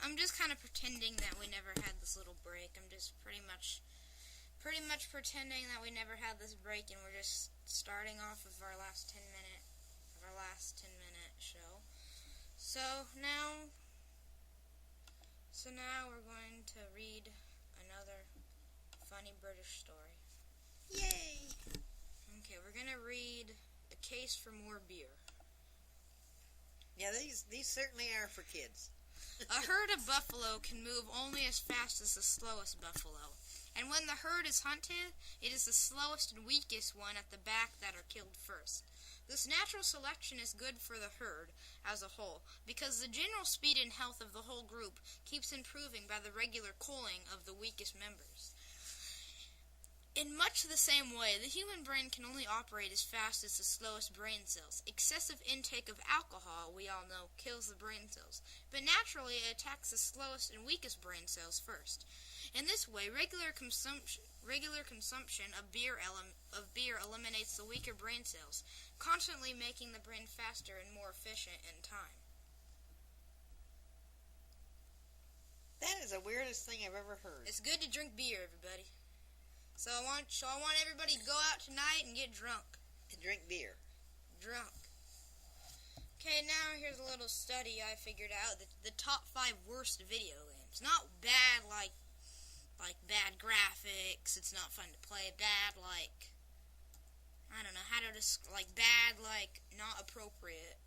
I'm just kind of pretending that we never had this little break. I'm just pretty much pretending that we never had this break, and we're just starting off of our last 10-minute show. So now we're going to read another funny British story. Yay! Okay, we're gonna read A Case for More Beer. Yeah, these certainly are for kids. A herd of buffalo can move only as fast as the slowest buffalo. And when the herd is hunted, it is the slowest and weakest one at the back that are killed first. This natural selection is good for the herd as a whole, because the general speed and health of the whole group keeps improving by the regular culling of the weakest members. In much the same way, the human brain can only operate as fast as the slowest brain cells. Excessive intake of alcohol, we all know, kills the brain cells, but naturally it attacks the slowest and weakest brain cells first. In this way, regular consumption of beer eliminates the weaker brain cells, constantly making the brain faster and more efficient in time. That is the weirdest thing I've ever heard. It's good to drink beer, everybody. So I want everybody to go out tonight and get drunk. And drink beer. Drunk. Okay, now here's a little study I figured out. The top 5 worst video games. Not bad like bad graphics, it's not fun to play. Bad like, I don't know how to bad like not appropriate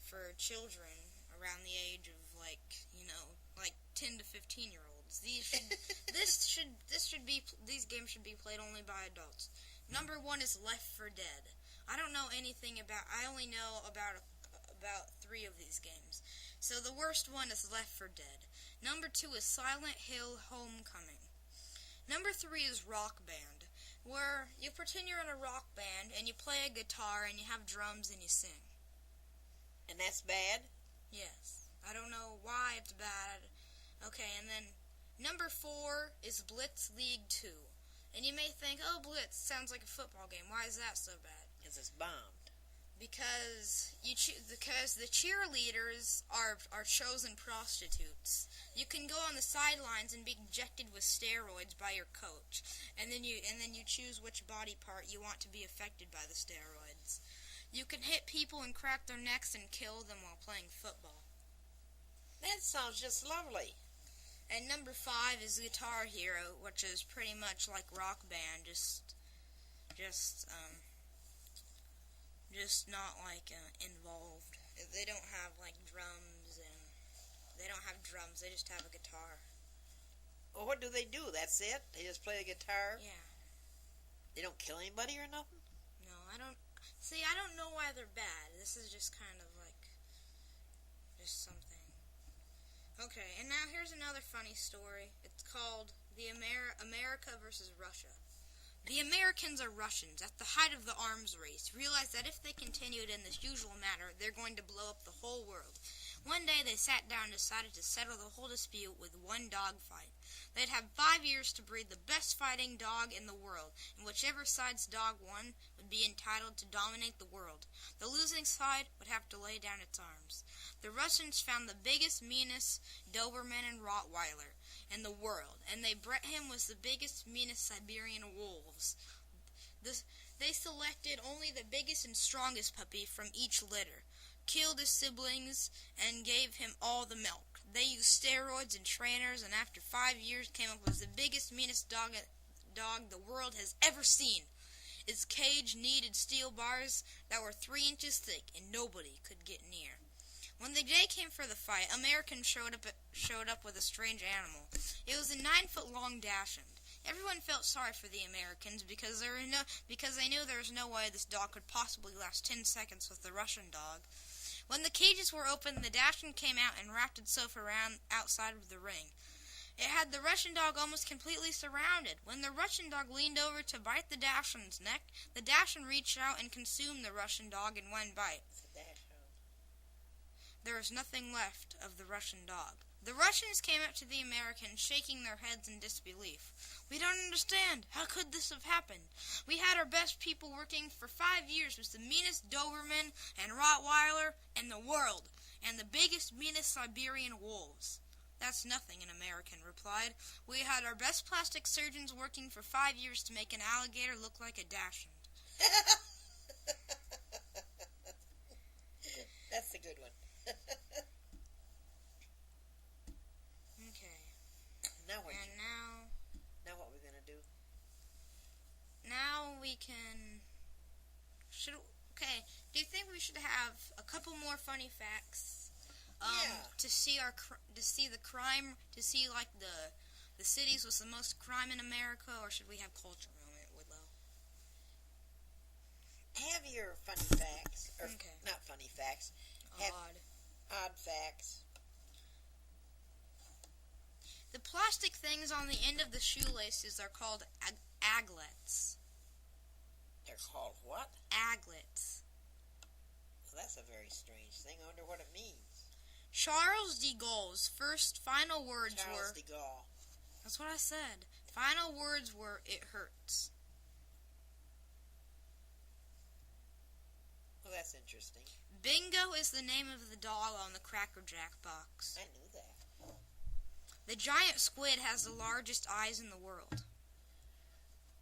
for children around the age of like 10 to 15-year-olds. These games should be played only by adults. Number 1 is Left 4 Dead. I only know about 3 of these games. So the worst one is Left 4 Dead. Number 2 is Silent Hill Homecoming. Number 3 is Rock Band, where you pretend you're in a rock band and you play a guitar and you have drums and you sing. And that's bad? Yes. I don't know why it's bad. Okay, and then number 4 is Blitz League 2. And you may think, oh, Blitz sounds like a football game. Why is that so bad? Because it's bombed. Because the cheerleaders are chosen prostitutes. You can go on the sidelines and be injected with steroids by your coach, and then you choose which body part you want to be affected by the steroids. You can hit people and crack their necks and kill them while playing football. That sounds just lovely. And number 5 is Guitar Hero, which is pretty much like Rock Band, just not involved. They don't have drums, and they don't have drums. They just have a guitar. Well, what do they do? That's it? They just play a guitar? Yeah. They don't kill anybody or nothing? No, I don't. See, I don't know why they're bad. This is just kind of just something. Okay, and now here's another funny story. It's called The America versus Russia. The Americans or Russians, at the height of the arms race, realized that if they continued in this usual manner, they're going to blow up the whole world. One day they sat down and decided to settle the whole dispute with one dog fight. They'd have 5 years to breed the best fighting dog in the world, and whichever side's dog won would be entitled to dominate the world. The losing side would have to lay down its arms. The Russians found the biggest, meanest Doberman and Rottweiler in the world, and they bred him with the biggest, meanest Siberian wolves. They selected only the biggest and strongest puppy from each litter, killed his siblings, and gave him all the milk. They used steroids and trainers, and after 5 years came up with the biggest, meanest dog the world has ever seen. Its cage needed steel bars that were 3 inches thick, and nobody could get near. When the day came for the fight, Americans showed up with a strange animal. It was a 9-foot-long dachshund. Everyone felt sorry for the Americans because they knew there was no way this dog could possibly last 10 seconds with the Russian dog. When the cages were opened, the dachshund came out and wrapped itself around outside of the ring. It had the Russian dog almost completely surrounded. When the Russian dog leaned over to bite the dachshund's neck, the dachshund reached out and consumed the Russian dog in one bite. There was nothing left of the Russian dog. The Russians came up to the Americans, shaking their heads in disbelief. "We don't understand. How could this have happened? We had our best people working for 5 years with the meanest Doberman and Rottweiler in the world, and the biggest, meanest Siberian wolves. That's nothing, an American replied. We had our best plastic surgeons working for 5 years to make an alligator look like a dachshund. That's a good one. Okay. Now what? Now what we're gonna do? Now we can. Okay. Do you think we should have a couple more funny facts? Yeah. To see the crime, to see like the cities with the most crime in America, or should we have culture moment, Woodlow? Have your funny facts, or Okay. not funny facts. Have odd facts. The plastic things on the end of the shoelaces are called aglets. They're called what? Aglets. Well, that's a very strange thing. I wonder what it means. Charles de Gaulle's first final words were... Charles de Gaulle. That's what I said. Final words were, "It hurts." Well, that's interesting. Bingo is the name of the doll on the Cracker Jack box. I knew that. The giant squid has the largest eyes in the world.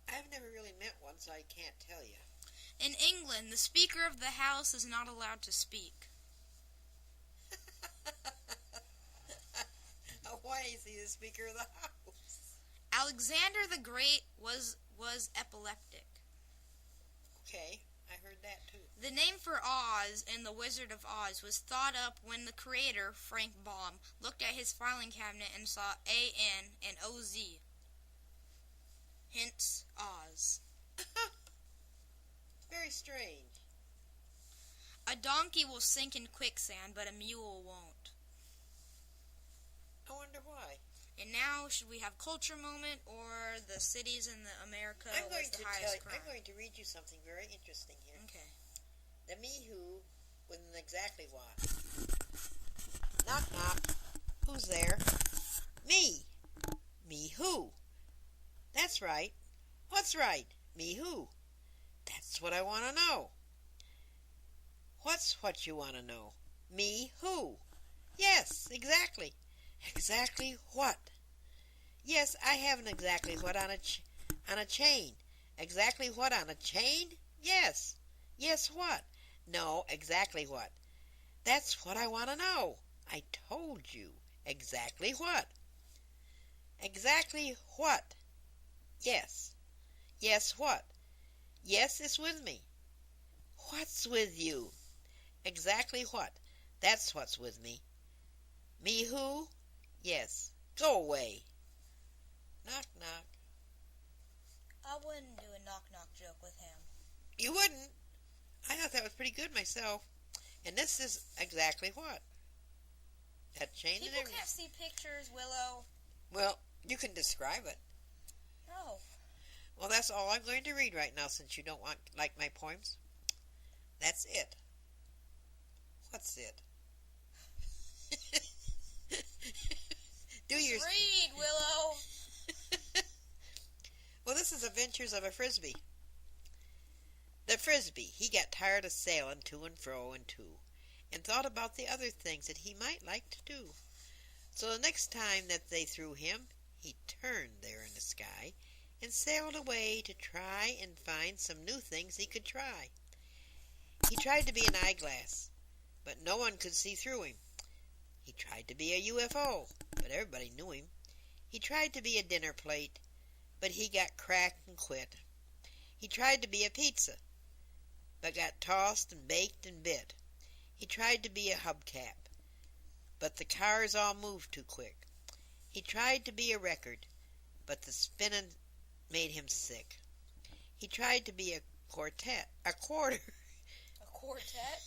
I've never really met one, so I can't tell you. In England, the Speaker of the House is not allowed to speak. Why is he the Speaker of the House? Alexander the Great was epileptic. Okay, I heard that too. The name for Oz in The Wizard of Oz was thought up when the creator, Frank Baum, looked at his filing cabinet and saw A-N and O-Z. Hence, Oz. Very strange. A donkey will sink in quicksand, but a mule won't. I wonder why. And now, should we have culture moment or the cities in America with the highest crime? I'm going to read you something very interesting here. Okay. The me who with an exactly what. Knock knock. Who's there? Me. Me who? That's right. What's right? Me who? That's what I want to know. What's what you want to know? Me who? Yes, exactly. Exactly what? Yes, I have an exactly what on a chain. Exactly what on a chain? Yes. Yes, what? No, exactly what? That's what I want to know. I told you. Exactly what? Exactly what? Yes. Yes, what? Yes, it's with me. What's with you? Exactly what? That's what's with me. Me who? Yes. Go away. Knock, knock. I wouldn't do a knock-knock joke with him. You wouldn't? I thought that was pretty good myself. And this is exactly what? That chain People and everything. can't see pictures, Willow. Well, you can describe it. No. Well, that's all I'm going to read right now since you don't like my poems. That's it. What's it? Read, Willow. Well, this is Adventures of a Frisbee. The Frisbee, he got tired of sailing to and fro and to, and thought about the other things that he might like to do. So the next time that they threw him, he turned there in the sky and sailed away to try and find some new things he could try. He tried to be an eyeglass, but no one could see through him. He tried to be a UFO, but everybody knew him. He tried to be a dinner plate, but he got cracked and quit. He tried to be a pizza, but got tossed and baked and bit. He tried to be a hubcap, but the cars all moved too quick. He tried to be a record, but the spinning made him sick. He tried to be a quarter. A quartet?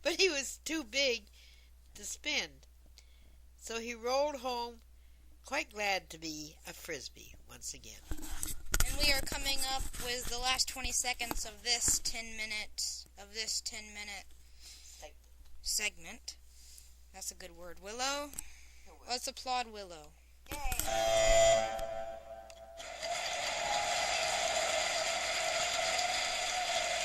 But he was too big to spin. So he rolled home, quite glad to be a Frisbee once again. And we are coming up with the last 20 seconds of this 10-minute segment. That's a good word. Willow? Let's applaud Willow. Yay!